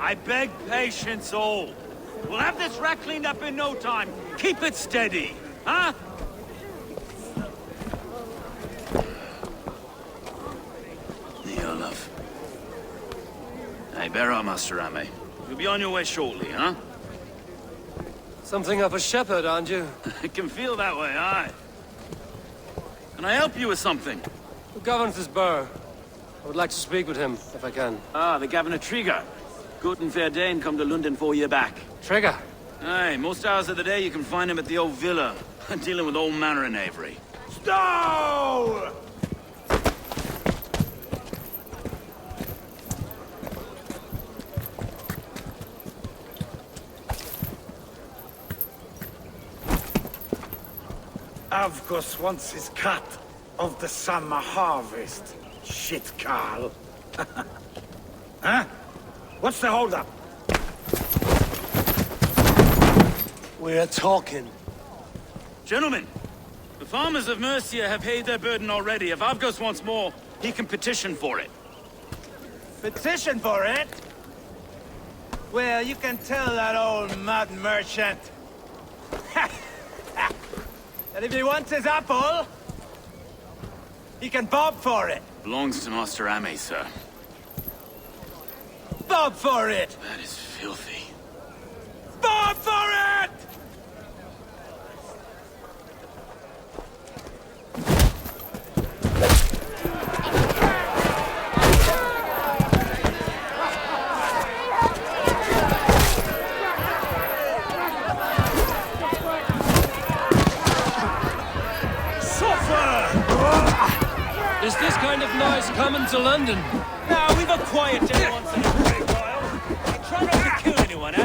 I beg patience all. We'll have this rat cleaned up in no time. Keep it steady, huh? Love. Hey, bear up, Master Ame. You'll be on your way shortly, huh? Something of a shepherd, aren't you? It can feel that way, aye. Can I help you with something? Who governs this burr? I would like to speak with him, if I can. Ah, the Governor Trigger. Good and fair Dane come to London 4 year back. Trigger? Aye, most hours of the day you can find him at the old villa, dealing with all manner in Eivor. Stow! Avgos wants his cut of the summer harvest. Shit, Carl. Huh? What's the holdup? We're talking. Gentlemen, the farmers of Mercia have paid their burden already. If Avgos wants more, he can petition for it. Petition for it? Well, you can tell that old mud merchant. And if he wants his apple, he can bob for it. Belongs to Master Ame, sir. Bob for it! That is filthy. Bob for it! Is this kind of noise coming to London? Now we've a quiet day once in a great while. And try not to kill anyone, eh?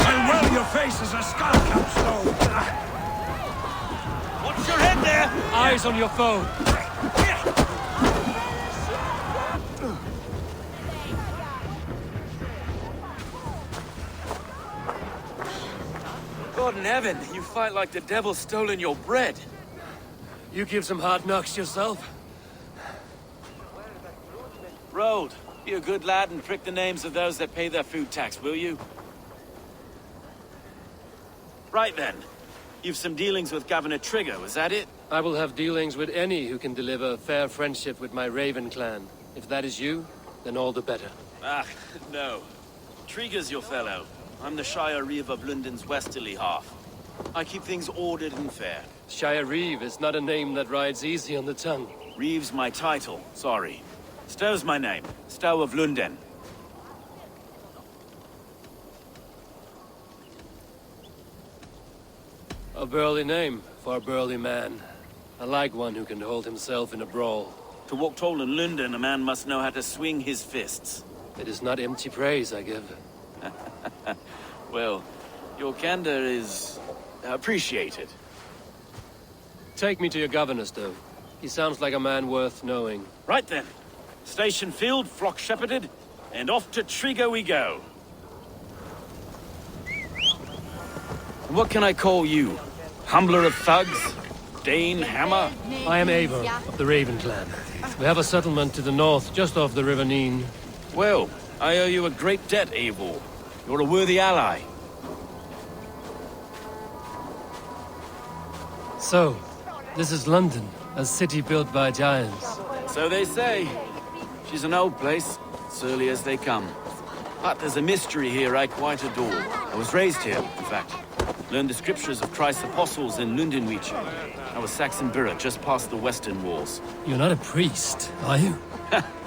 And well, your face is a skull capstone. Watch your head there! Eyes on your phone. God in heaven, you fight like the devil's stolen your bread. You give some hard knocks yourself. Road, be a good lad and prick the names of those that pay their food tax, will you? Right then. You've some dealings with Governor Trigger, was that it? I will have dealings with any who can deliver fair friendship with my Raven clan. If that is you, then all the better. Ah, no. Trigger's your fellow. I'm the Shire Reeve of London's westerly half. I keep things ordered and fair. Shire Reeve is not a name that rides easy on the tongue. Reeve's my title, sorry. Stow's my name. Stow of London. A burly name for a burly man. I like one who can hold himself in a brawl. To walk tall in London, a man must know how to swing his fists. It is not empty praise I give. Well, your candor is appreciated. Take me to your governor, Stow. He sounds like a man worth knowing. Right then. Station filled, flock shepherded, and off to Trigger we go. What can I call you? Humbler of thugs? Dane Hammer? I am Eivor, of the Raven clan. We have a settlement to the north, just off the River Neen. Well, I owe you a great debt, Eivor. You're a worthy ally. So, this is London, a city built by giants. So they say. She's an old place, surly as they come. But there's a mystery here I quite adore. I was raised here, in fact. Learned the scriptures of Christ's apostles in Lundenwich. I was Saxon Borough, just past the western walls. You're not a priest, are you?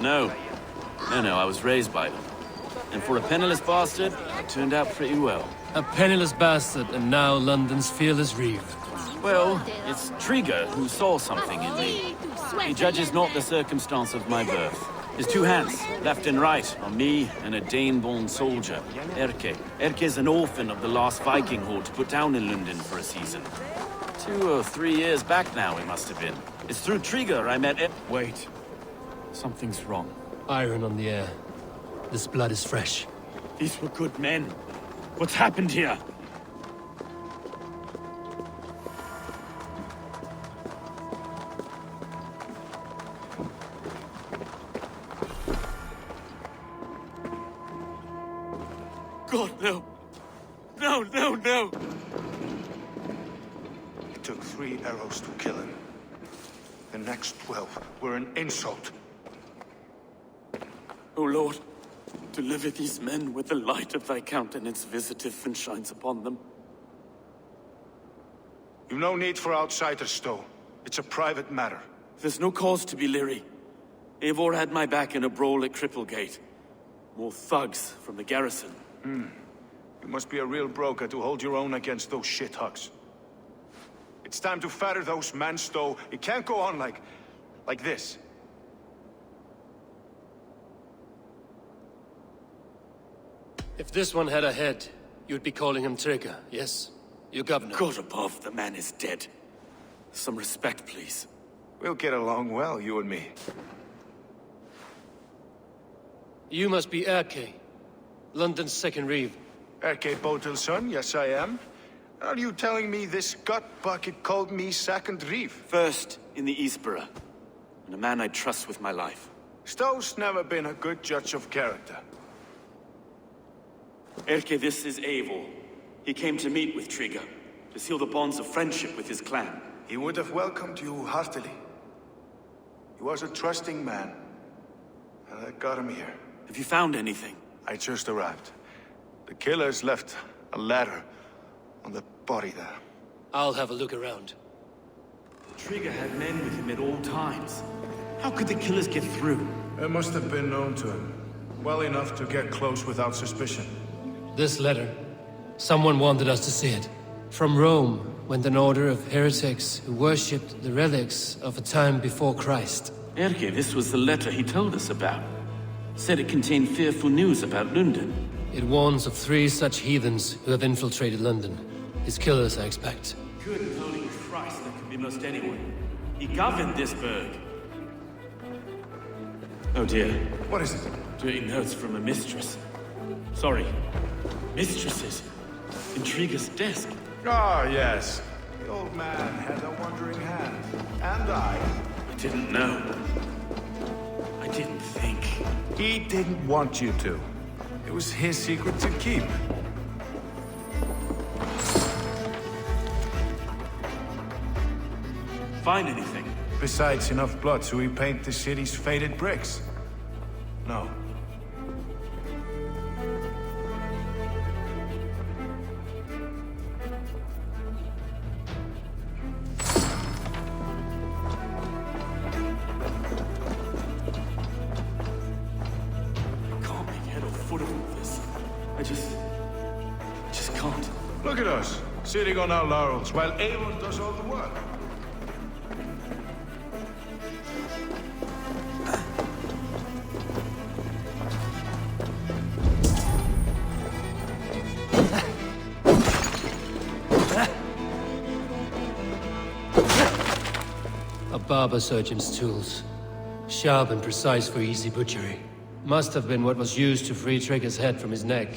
No. No, I was raised by them. And for a penniless bastard, I turned out pretty well. A penniless bastard, and now London's fearless Reeve. Well, it's Trigger who saw something in me. He judges not the circumstance of my birth. His two hands, left and right, on me and a Dane-born soldier, Erke. Erke's an orphan of the last Viking horde put down in London for a season. 2 or 3 years back now, it must have been. It's through Trigger I met Wait. Something's wrong. Iron on the air. This blood is fresh. These were good men. What's happened here? God, no. No, no, no! It took 3 arrows to kill him. The next 12 were an insult. O Lord, deliver these men with the light of thy countenance visiteth and shines upon them. You've no need for outsiders, Stowe. It's a private matter. There's no cause to be leery. Eivor had my back in a brawl at Cripplegate. More thugs from the garrison. You must be a real broker to hold your own against those shithugs. It's time to fetter those men, Stowe. It can't go on like this. If this one had a head, you'd be calling him Trigger, yes? Your governor. God above, the man is dead. Some respect, please. We'll get along well, you and me. You must be Erke, London's second reeve. Erke Botel's son, yes I am. Are you telling me this gut bucket called me second reeve? First in the Eastborough, and a man I trust with my life. Stowe's never been a good judge of character. Erke, this is Eivor. He came to meet with Trigger, to seal the bonds of friendship with his clan. He would have welcomed you heartily. He was a trusting man, and I got him here. Have you found anything? I just arrived. The killers left a ladder on the body there. I'll have a look around. Trigger had men with him at all times. How could the killers get through? It must have been known to him. Well enough to get close without suspicion. This letter, someone wanted us to see it. From Rome went an order of heretics who worshipped the relics of a time before Christ. Erke, this was the letter he told us about. Said it contained fearful news about London. It warns of 3 such heathens who have infiltrated London. His killers, I expect. Good holy Christ, that could be most anyone. He governed this burg. Oh dear. What is it? Dirty notes from a mistress. Sorry. Mistresses. In Trigger's desk. Ah, yes. The old man had a wandering hand. And I Didn't know. I didn't think. He didn't want you to. It was his secret to keep. Find anything? Besides enough blood to repaint the city's faded bricks. No. I can't make head or foot of all this. I just can't. Look at us, sitting on our laurels while Eivor does all the work. A barber surgeon's tools. Sharp and precise for easy butchery. Must have been what was used to free Trigger's head from his neck.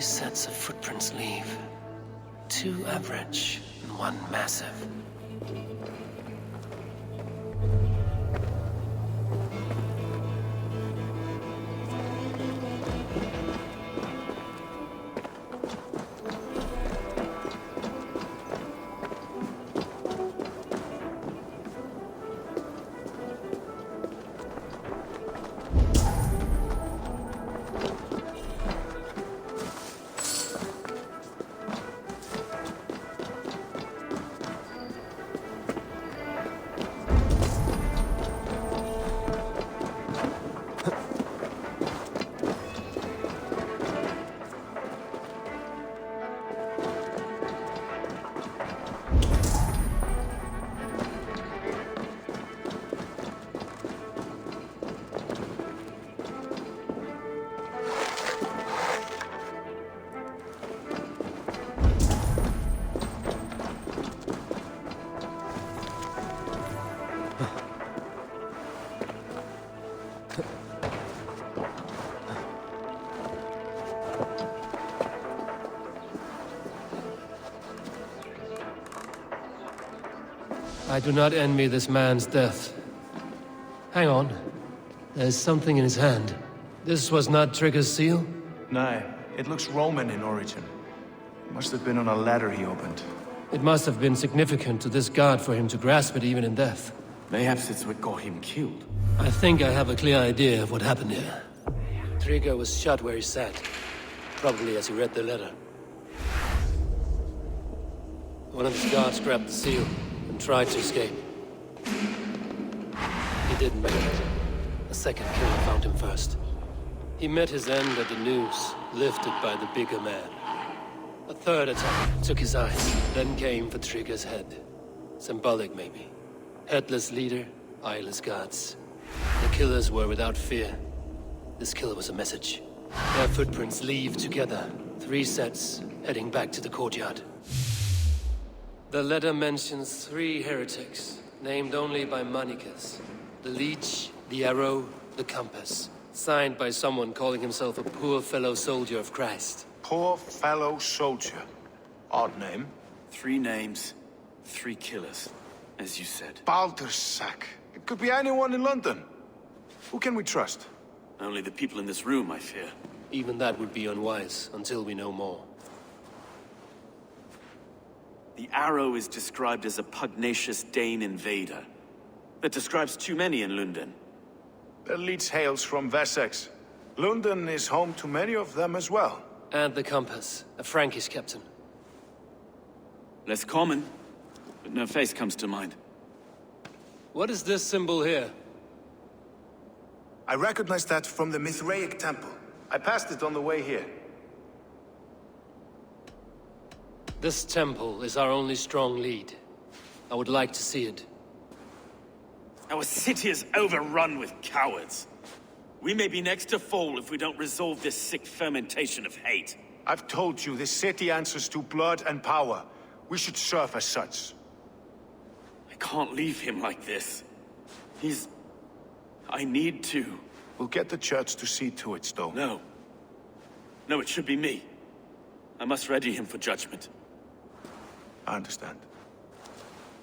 Sets of footprints leave. 2 average and 1 massive. I do not envy this man's death. Hang on. There's something in his hand. This was not Trigger's seal? No, it looks Roman in origin. Must have been on a ladder he opened. It must have been significant to this god for him to grasp it even in death. Mayhaps it's what got him killed. I think I have a clear idea of what happened here. Trigger was shot where he sat. Probably as he read the letter. One of his guards grabbed the seal and tried to escape. He didn't make it. A second killer found him first. He met his end at the noose, lifted by the bigger man. A third attack took his eyes, then came for Trigger's head. Symbolic, maybe. Headless leader, eyeless guards. The killers were without fear. This kill was a message. Their footprints leave together. 3 sets, heading back to the courtyard. The letter mentions 3 heretics, named only by Manicus. The Leech, the Arrow, the Compass. Signed by someone calling himself a poor fellow soldier of Christ. Poor fellow soldier. Odd name. 3 names, 3 killers, as you said. Baldersack. It could be anyone in London. Who can we trust? Only the people in this room, I fear. Even that would be unwise, until we know more. The Arrow is described as a pugnacious Dane invader. That describes too many in London. The Leech hails from Wessex. London is home to many of them as well. And the Compass, a Frankish captain. Less common, but no face comes to mind. What is this symbol here? I recognize that from the Mithraic temple. I passed it on the way here. This temple is our only strong lead. I would like to see it. Our city is overrun with cowards. We may be next to fall if we don't resolve this sick fermentation of hate. I've told you, this city answers to blood and power. We should serve as such. I can't leave him like this. I need to. We'll get the church to see to it, Stowe. No. No, it should be me. I must ready him for judgment. I understand.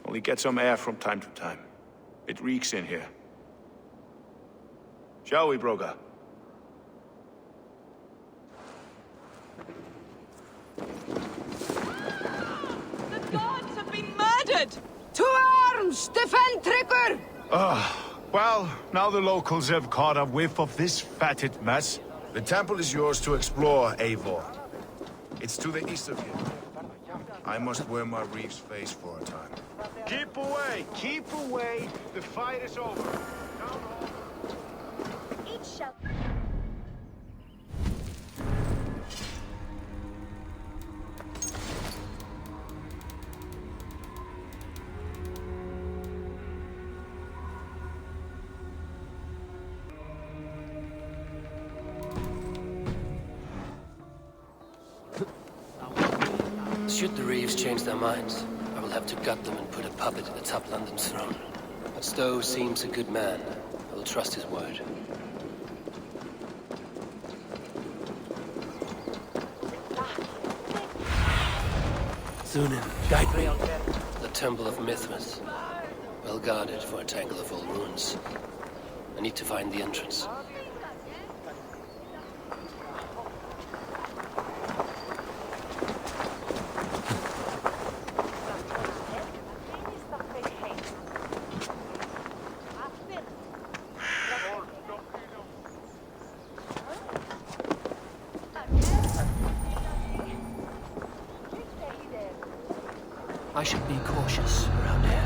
Only get some air from time to time. It reeks in here. Shall we, Broga? The gods have been murdered! To arms! Defend Trigger! Well, now the locals have caught a whiff of this fatted mess. The temple is yours to explore, Eivor. It's to the east of here. I must wear my reef's face for a time. Keep away! Keep away! The fight is over. Down all. Each shall... Should the Reeves change their minds, I will have to gut them and put a puppet atop London's throne. But Stowe seems a good man. I will trust his word. Zunin, guide me. The Temple of Mithras. Well guarded for a tangle of old ruins. I need to find the entrance. I should be cautious around here.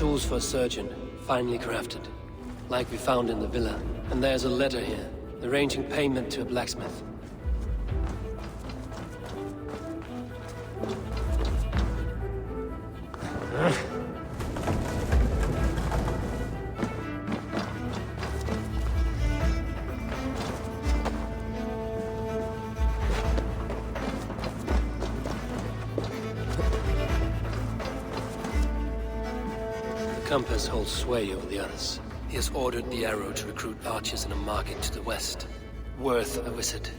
tools for a surgeon, finely crafted. Like we found in the villa. And there's a letter here, arranging payment to a blacksmith. The compass holds sway over the others. He has ordered the arrow to recruit archers in a market to the west. Worth a visit.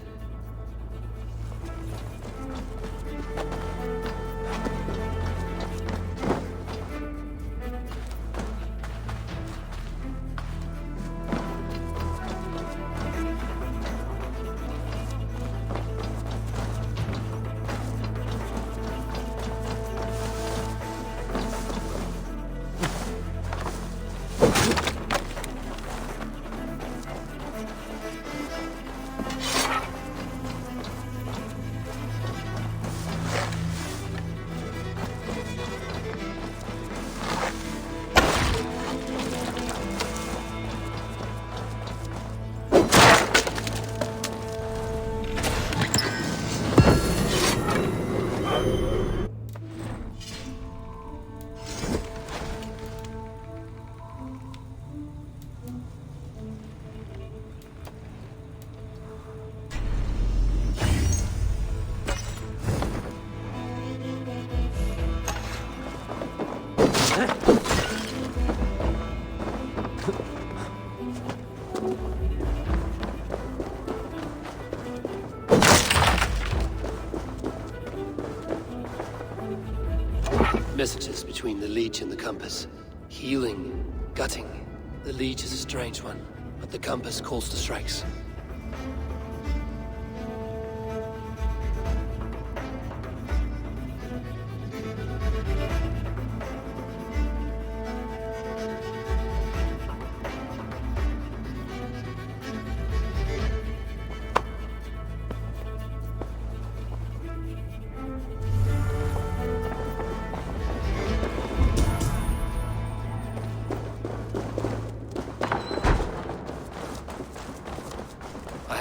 Messages between the Leech and the Compass. Healing, gutting. The Leech is a strange one, but the Compass calls to strikes.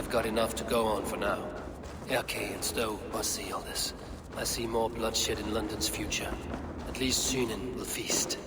Got enough to go on for now. Erke and Stowe must see all this. I see more bloodshed in London's future. At least Sunan will feast.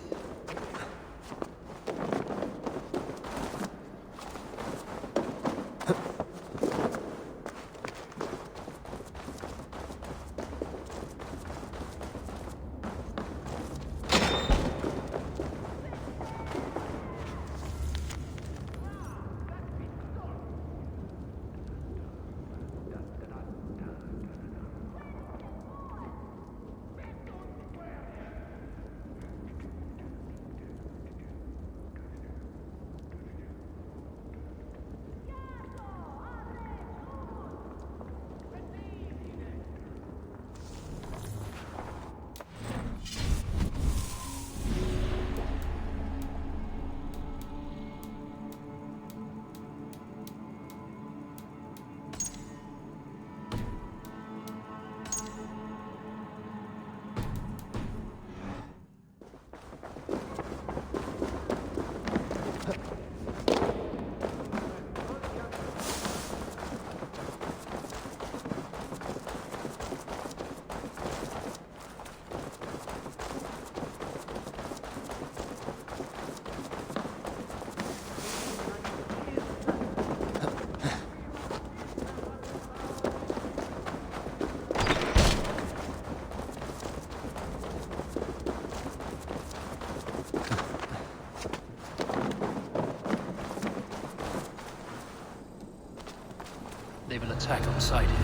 They will attack on sight here.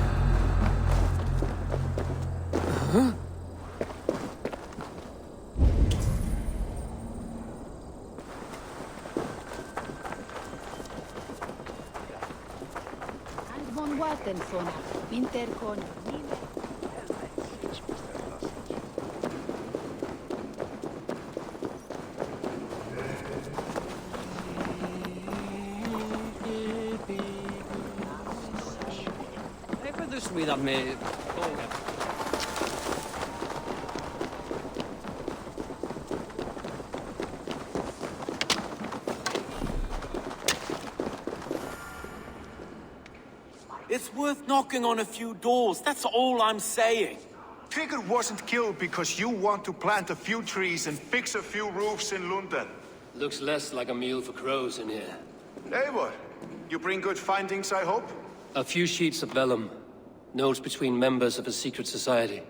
Huh? And von Wartensona, Winterkon. Cuídame. It's worth knocking on a few doors, that's all I'm saying. Trigger wasn't killed because you want to plant a few trees and fix a few roofs in London. Looks less like a meal for crows in here. Eivor, you bring good findings, I hope? A few sheets of vellum. Notes between members of a secret society.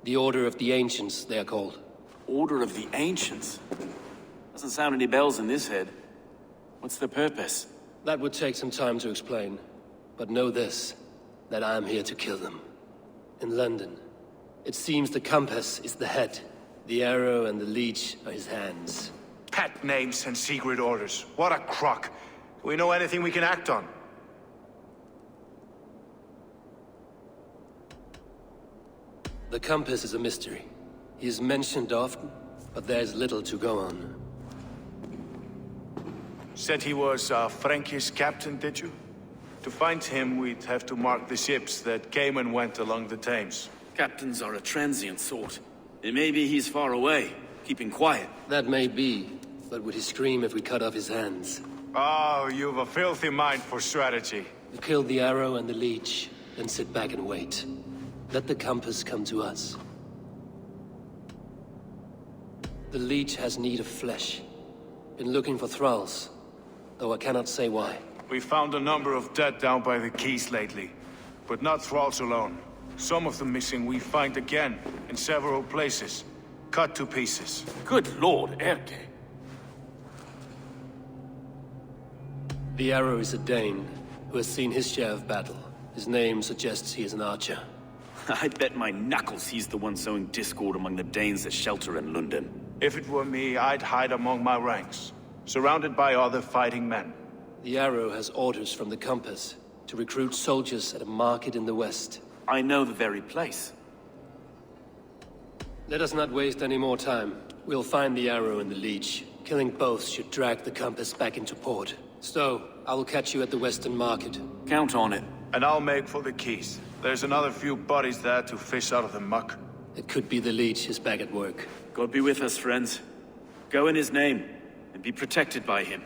The Order of the Ancients, they are called. Order of the Ancients? Doesn't sound any bells in this head. What's the purpose? That would take some time to explain. But know this, that I am here to kill them. In London, it seems the compass is the head. The arrow and the leech are his hands. Pet names and secret orders. What a crock. Do we know anything we can act on? The compass is a mystery. He is mentioned often, but there is little to go on. Said he was a Frankish captain, did you? To find him, we'd have to mark the ships that came and went along the Thames. Captains are a transient sort. It may be he's far away, keeping quiet. That may be, but would he scream if we cut off his hands? Oh, you've a filthy mind for strategy. We kill the arrow and the leech, then sit back and wait. Let the compass come to us. The leech has need of flesh. Been looking for thralls, though I cannot say why. We found a number of dead down by the quays lately. But not thralls alone. Some of the missing we find again, in several places. Cut to pieces. Good lord, Erke. The arrow is a Dane, who has seen his share of battle. His name suggests he is an archer. I bet my knuckles he's the one sowing discord among the Danes that shelter in London. If it were me, I'd hide among my ranks, surrounded by other fighting men. The arrow has orders from the compass to recruit soldiers at a market in the west. I know the very place. Let us not waste any more time. We'll find the arrow and the leech. Killing both should drag the compass back into port. Stowe, I will catch you at the western market. Count on it. And I'll make for the quays. There's another few bodies there to fish out of the muck. It could be the leech is back at work. God be with us, friends. Go in his name, and be protected by him.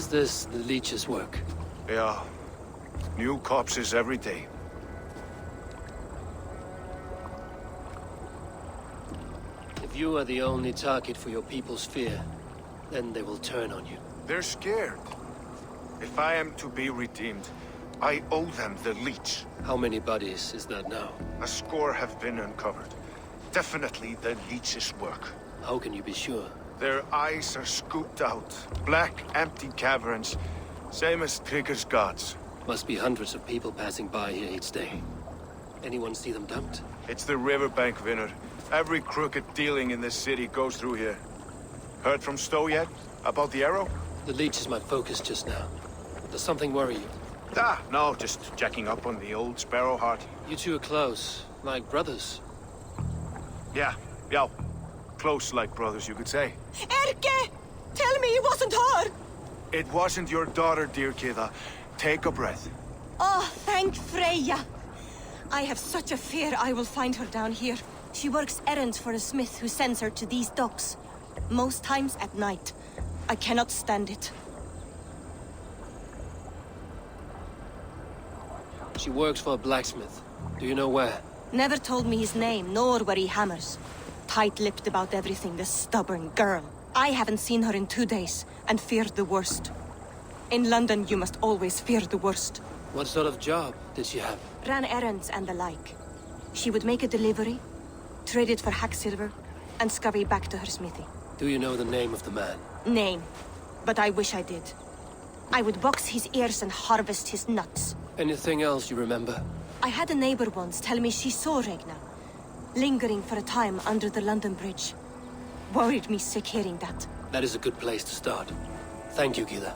Is this the leech's work? Yeah. New corpses every day. If you are the only target for your people's fear, then they will turn on you. They're scared. If I am to be redeemed, I owe them the leech. How many bodies is that now? A score have been uncovered. Definitely the leech's work. How can you be sure? Their eyes are scooped out. Black, empty caverns. Same as Trigger's gods. Must be hundreds of people passing by here each day. Anyone see them dumped? It's the riverbank, Vinner. Every crooked dealing in this city goes through here. Heard from Stowe yet? About the arrow? The leech is my focus just now. Does something worry you? No, just checking up on the old Sparrowheart. You two are close, like brothers. Yeah. Close like brothers, you could say. Erke! Tell me it wasn't her! It wasn't your daughter, dear Kida. Take a breath. Oh, thank Freya. I have such a fear I will find her down here. She works errands for a smith who sends her to these docks. Most times at night. I cannot stand it. She works for a blacksmith. Do you know where? Never told me his name, nor where he hammers. Tight-lipped about everything, the stubborn girl. I haven't seen her in 2 days, and feared the worst. In London, you must always fear the worst. What sort of job did she have? Ran errands and the like. She would make a delivery, trade it for hack silver, and scurry back to her smithy. Do you know the name of the man? Name. But I wish I did. I would box his ears and harvest his nuts. Anything else you remember? I had a neighbor once tell me she saw Regna, lingering for a time under the London Bridge. Worried me sick hearing that. That is a good place to start. Thank you, Gila.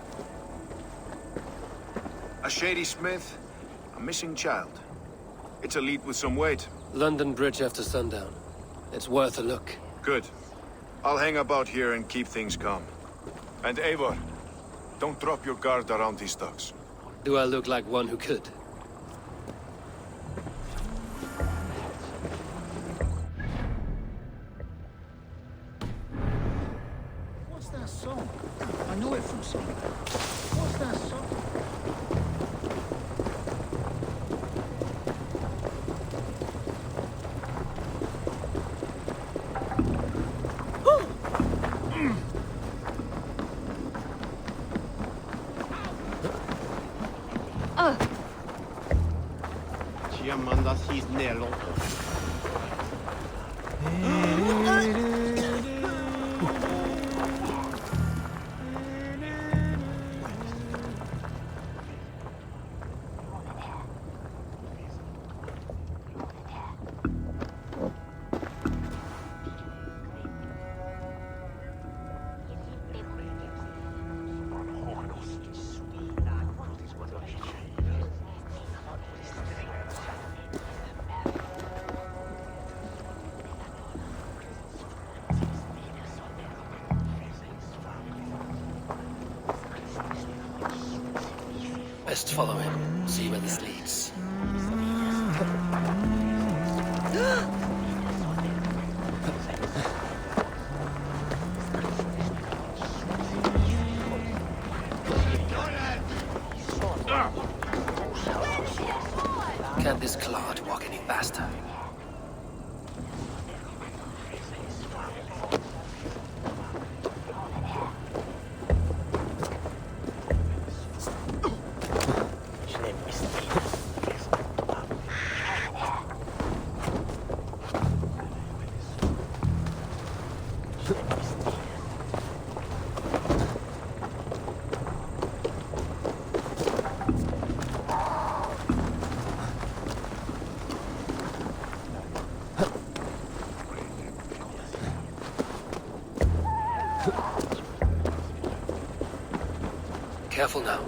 A shady smith, a missing child. It's a lead with some weight. London Bridge after sundown. It's worth a look. Good. I'll hang about here and keep things calm. And Eivor, don't drop your guard around these docks. Do I look like one who could? What's that song? I know it from somewhere. What's that song? Best follow him, see where this leads. Can't this clod walk any faster? Careful now.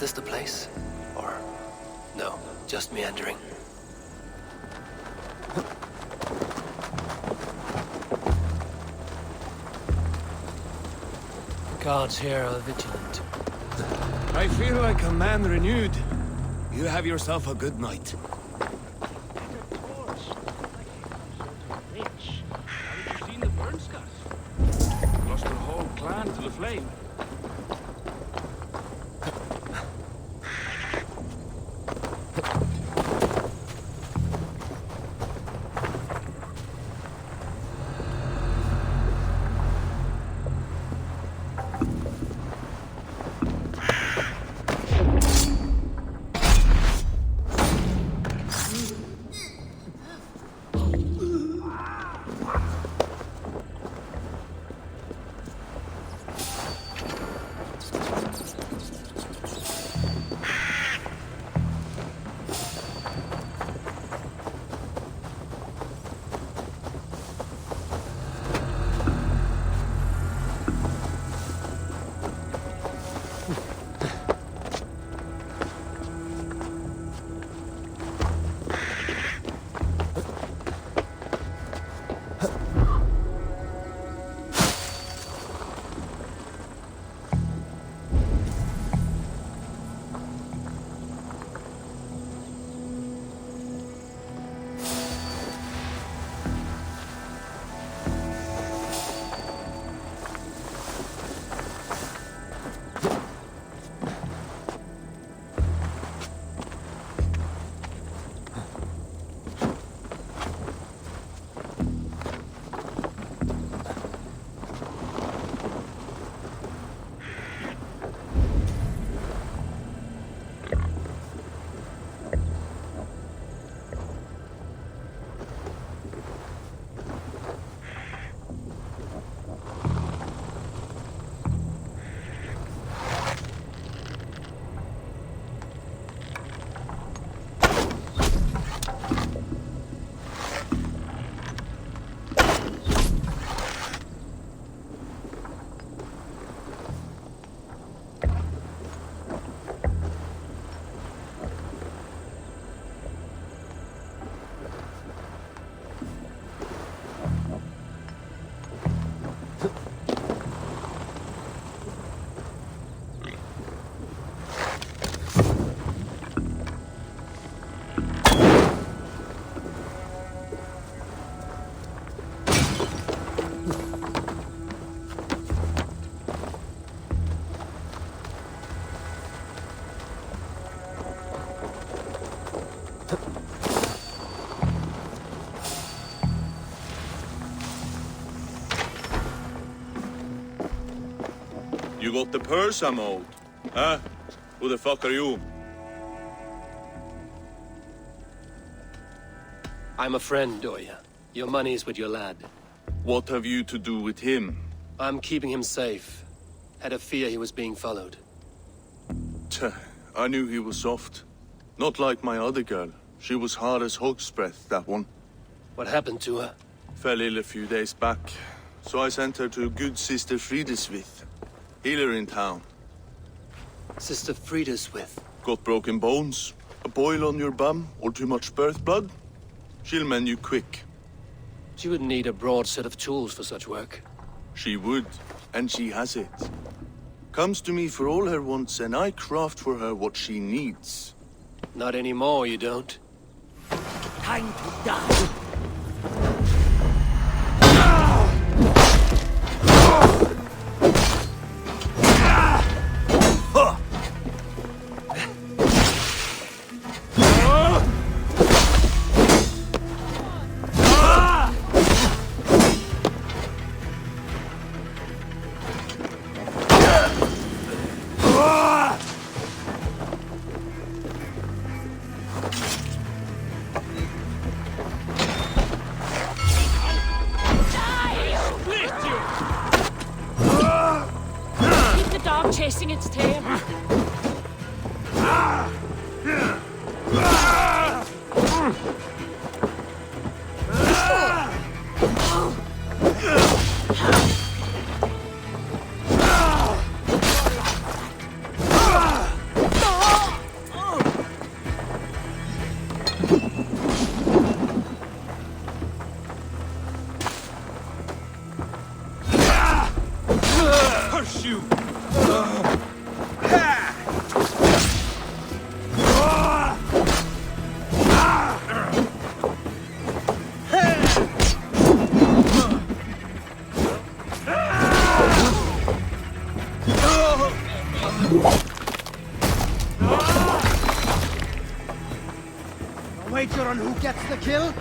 this the place? Or... no, just meandering? Guards here are vigilant. I feel like a man renewed. You have yourself a good night. Lost their whole clan to the flame. You got the purse I'm owed? Huh? Who the fuck are you? I'm a friend, Oya. Your money's with your lad. What have you to do with him? I'm keeping him safe. Had a fear he was being followed. Tch, I knew he was soft. Not like my other girl. She was hard as hog's breath, that one. What happened to her? Fell ill a few days back. So I sent her to good Sister Frideswith. Healer in town. Sister Frideswith. Got broken bones, a boil on your bum, or too much birth blood? She'll mend you quick. She would need a broad set of tools for such work. She would, and she has it. Comes to me for all her wants, and I craft for her what she needs. Not anymore, you don't. Time to die. Chasing its tail. wager on who gets the kill?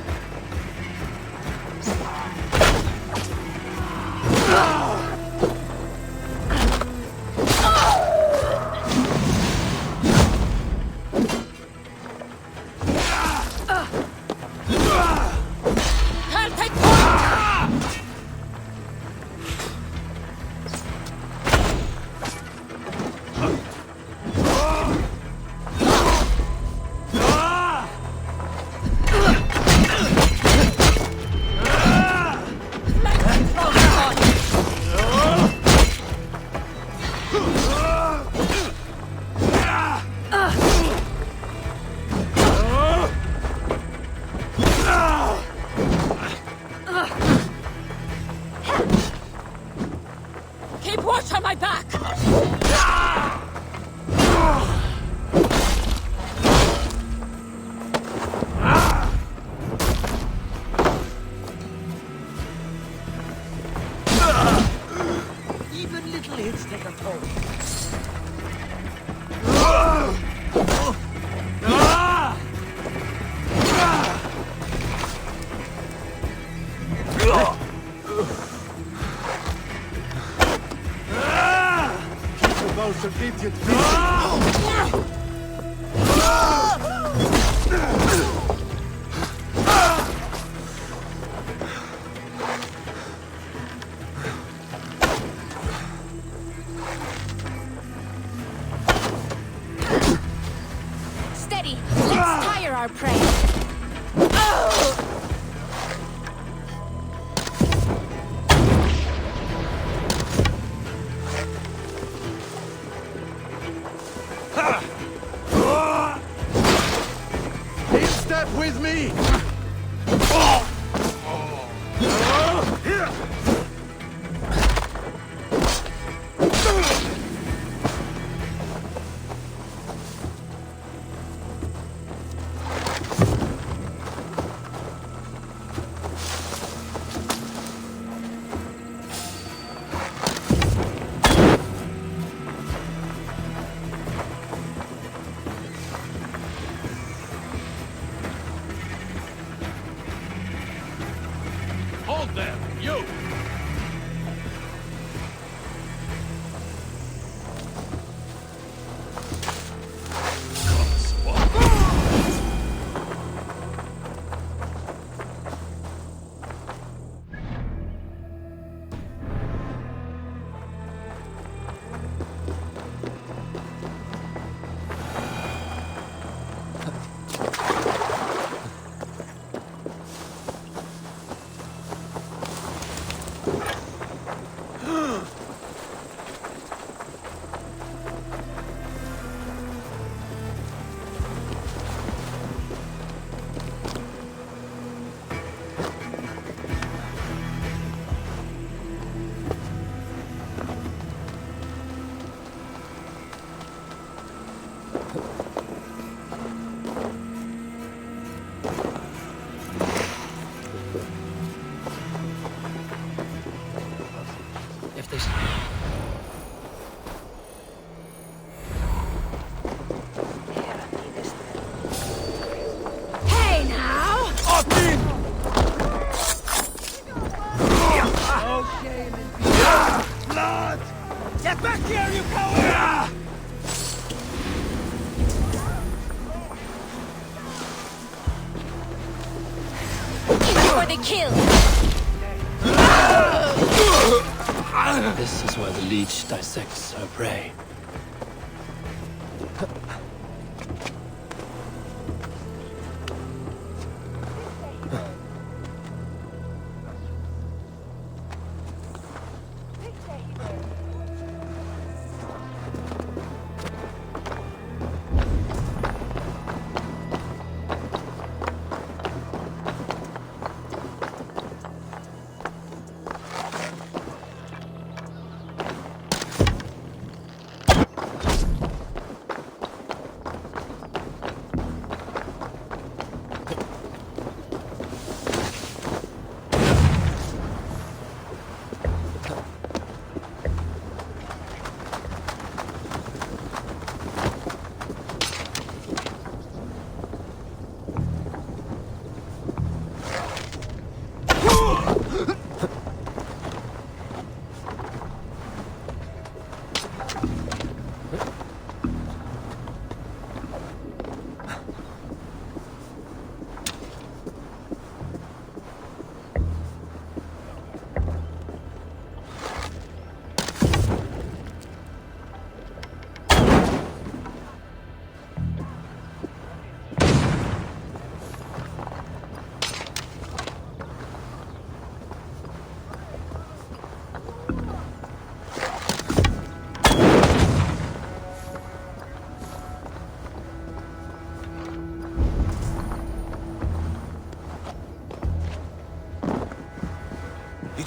Keep watch on my back! Even little hits take a toll. Keep those obedient people. Steady! Let's tire our prey! In step with me! Hold there, you! If there's... Hey now! Blood! Get back here, you coward! Before they kill! This is where the leech dissects her prey.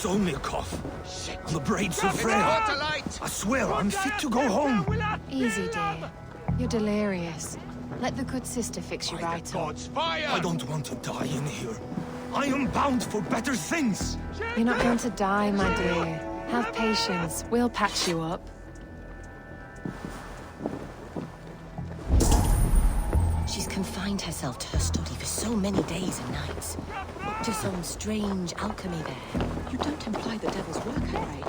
It's only a cough. The braids so frail. I swear I'm fit to go home. Easy, dear. You're delirious. Let the good sister fix you right up. I don't want to die in here. I am bound for better things. You're not going to die, my dear. Have patience. We'll patch you up. She's confined herself to her study for so many days and nights. Up to some strange alchemy there. You don't imply the devil's work, Hooray.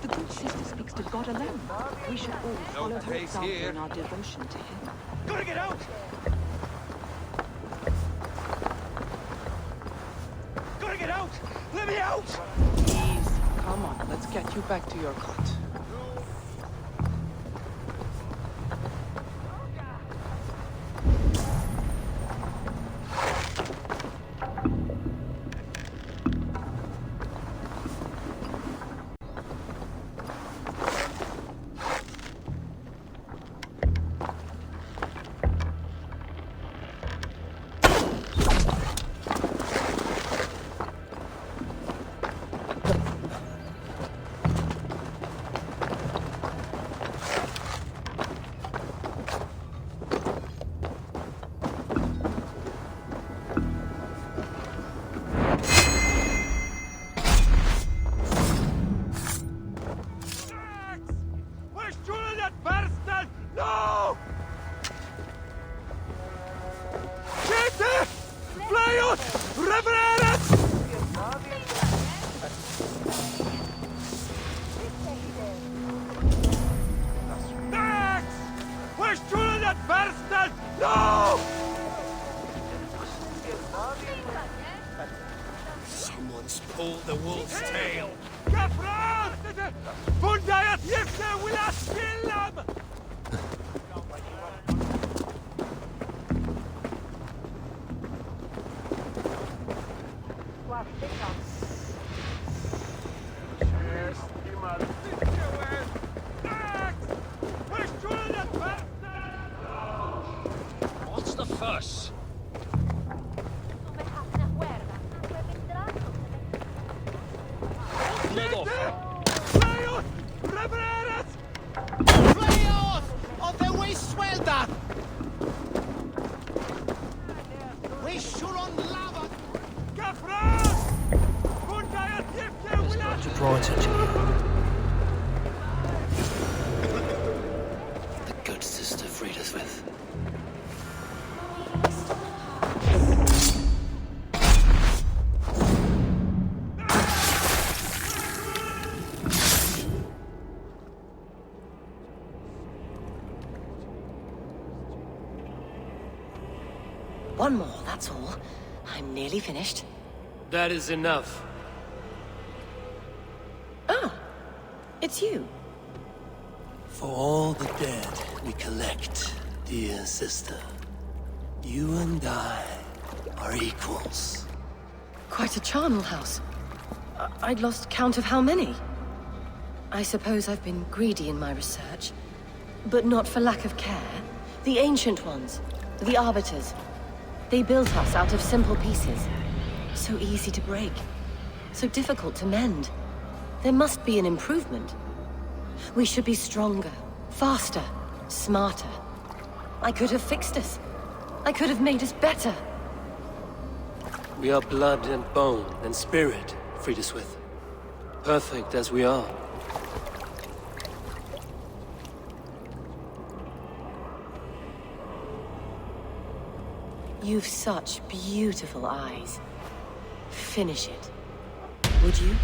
The good sister speaks to God alone. We should all follow her example in our devotion to him. Gotta get out! Gotta get out! Let me out! Please, come on, let's get you back to your cot. Someone's pulled the wolf's tail. What's the fuss? Let off! To draw attention here. The good sister freed us with. One more, that's all. I'm nearly finished. That is enough. Ah, it's you. For all the dead we collect, dear sister, you and I are equals. Quite a charnel house. I'd lost count of how many. I suppose I've been greedy in my research. But not for lack of care. The ancient ones, the arbiters, they built us out of simple pieces. So easy to break. So difficult to mend. There must be an improvement. We should be stronger, faster, smarter. I could have fixed us. I could have made us better. We are blood and bone and spirit, freed us with. Perfect as we are. You've such beautiful eyes. Finish it. Would you?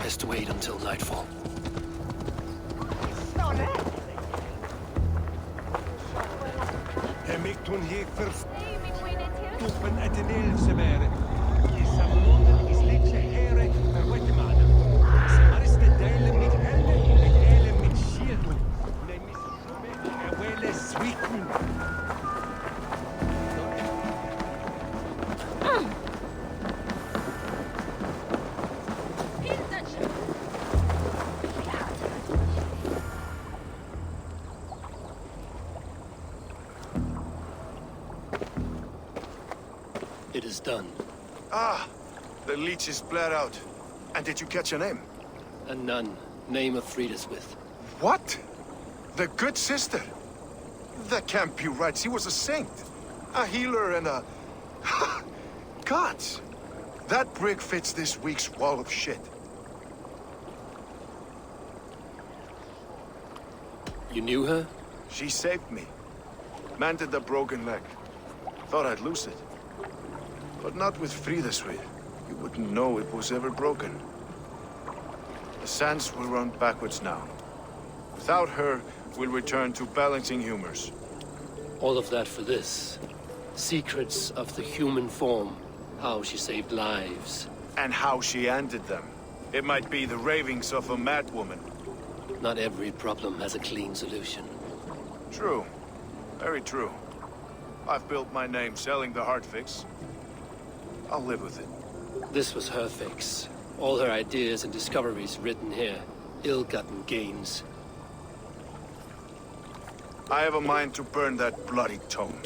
best wait until nightfall. It is done. Ah, the leech is bled out. And did you catch her name? A nun, name of Friedaswith. What? The good sister? That can't be right. She was a saint. A healer and a... Gods! That brick fits this week's wall of shit. You knew her? She saved me. Mended a broken leg. Thought I'd lose it. But not with Friedaswith. You wouldn't know it was ever broken. The sands will run backwards now. Without her, we'll return to balancing humors. All of that for this. Secrets of the human form. How she saved lives. And how she ended them. It might be the ravings of a madwoman. Not every problem has a clean solution. True. Very true. I've built my name selling the heart fix. I'll live with it. This was her fix. All her ideas and discoveries written here. Ill-gotten gains. I have a mind to burn that bloody tome.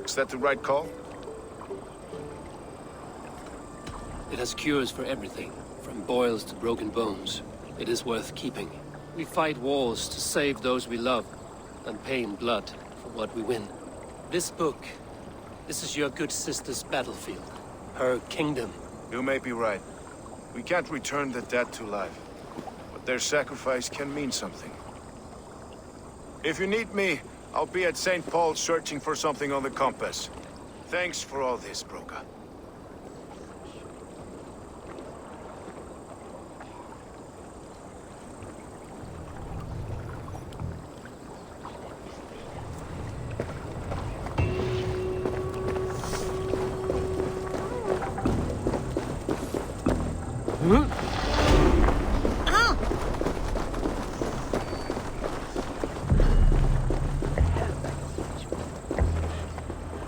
Is that the right call? It has cures for everything, from boils to broken bones. It is worth keeping. We fight wars to save those we love, and pay in blood for what we win. This book, this is your good sister's battlefield. Her kingdom. You may be right. We can't return the dead to life. But their sacrifice can mean something. If you need me, I'll be at St. Paul's searching for something on the compass. Thanks for all this, Broca.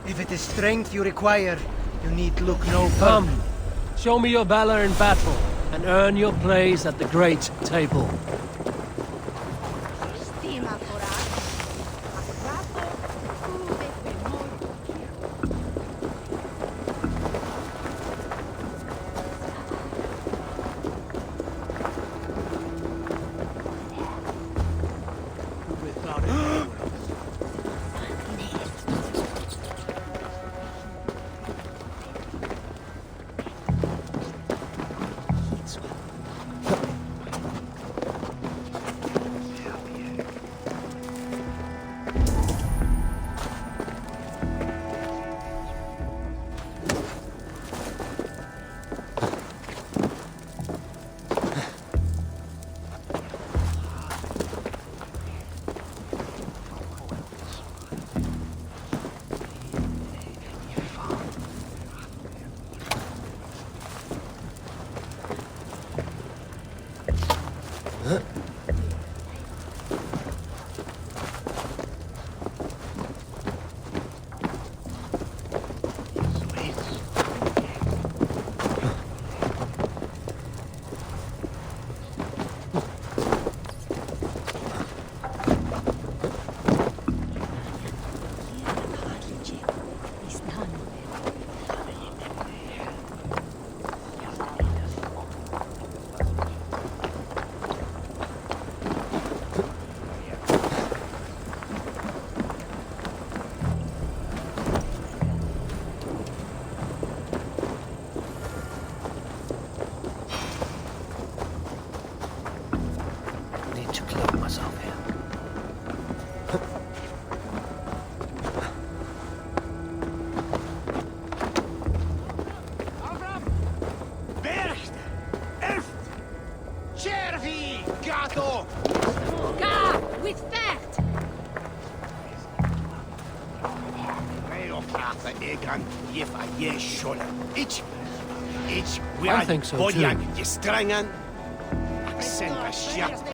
If it is strength you require, you need look no further. Come, show me your valor in battle, and earn your place at the great table. Tato! Ga! With that! I think so too.